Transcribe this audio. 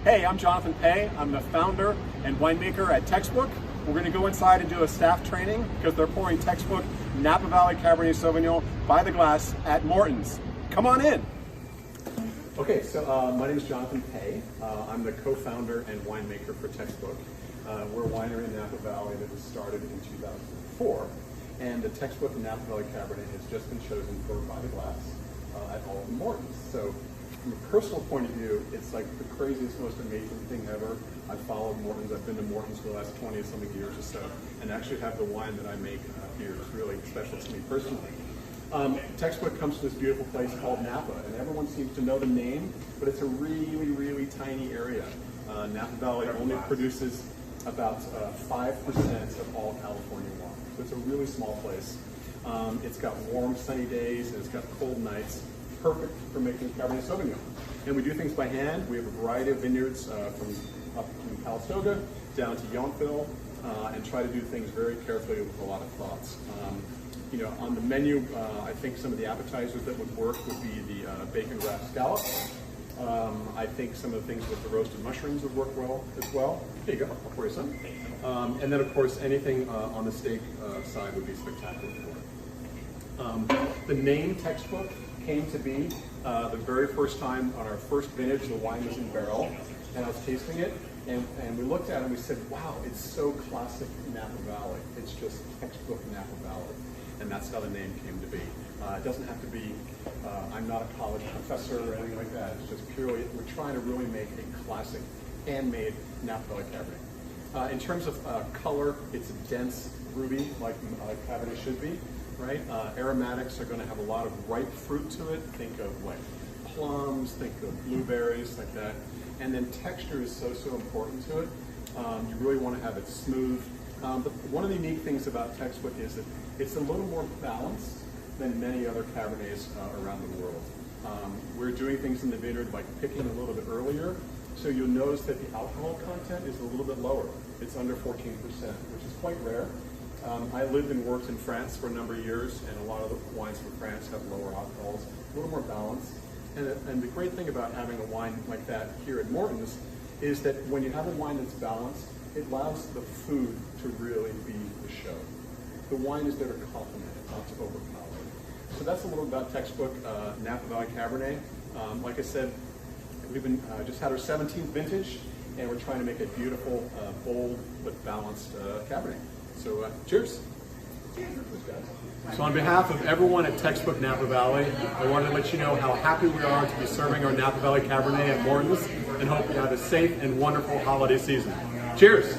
Hey, I'm Jonathan Pay. I'm the founder and winemaker at Textbook. We're going to go inside and do a staff training because they're pouring Textbook Napa Valley Cabernet Sauvignon by the glass at Morton's. Come on in. Okay, so my name is Jonathan Pay. I'm the co-founder and winemaker for Textbook. We're a winery in Napa Valley that was started in 2004. And the Textbook Napa Valley Cabernet has just been chosen for by the glass at all of the Mortons. So from a personal point of view, it's like the craziest, most amazing thing ever. I've followed Morton's. I've been to Morton's for the last 20-something years or so, and actually have the wine that I make here is really special to me personally. Textbook comes to this beautiful place called Napa, and everyone seems to know the name, but it's a really, really tiny area. Napa Valley only produces about 5% of all California wine, so it's a really small place. It's got warm, sunny days, and it's got cold nights. Perfect for making Cabernet Sauvignon. And we do things by hand. We have a variety of vineyards from up in Calistoga down to Yountville, and try to do things very carefully with a lot of thoughts. You know, on the menu, I think some of the appetizers that would work would be the bacon wrapped scallops. I think some of the things with the roasted mushrooms would work well as well. Here you go, I'll pour you some. And then of course anything on the steak side would be spectacular for it. The name Textbook came to be the very first time on our first vintage, the wine was in barrel, and I was tasting it, and we looked at it and we said, wow, it's so classic Napa Valley. It's just Textbook Napa Valley. And that's how the name came to be. It doesn't have to be, I'm not a college professor or anything like that. It's just purely, we're trying to really make a classic, handmade Napa Valley Cabernet. In terms of color, it's a dense ruby, like Cabernet should be, right? Aromatics are going to have a lot of ripe fruit to it. Think of like plums, think of blueberries, like that. And then texture is so important to it. You really want to have it smooth. But one of the unique things about Textbook is that it's a little more balanced than many other Cabernets around the world. We're doing things in the vineyard like picking a little bit earlier, so you'll notice that the alcohol content is a little bit lower. It's under 14%, which is quite rare. I lived and worked in France for a number of years, and a lot of the wines from France have lower alcohols, a little more balanced. And the great thing about having a wine like that here at Morton's is that when you have a wine that's balanced, it allows the food to really be the show. The wine is there to complement it, not to overpower it. So that's a little about Textbook Napa Valley Cabernet. Like I said, we've been just had our 17th vintage, and we're trying to make a beautiful, bold but balanced Cabernet. So cheers. So on behalf of everyone at Textbook Napa Valley, I wanted to let you know how happy we are to be serving our Napa Valley Cabernet at Morton's, and hope you have a safe and wonderful holiday season. Cheers.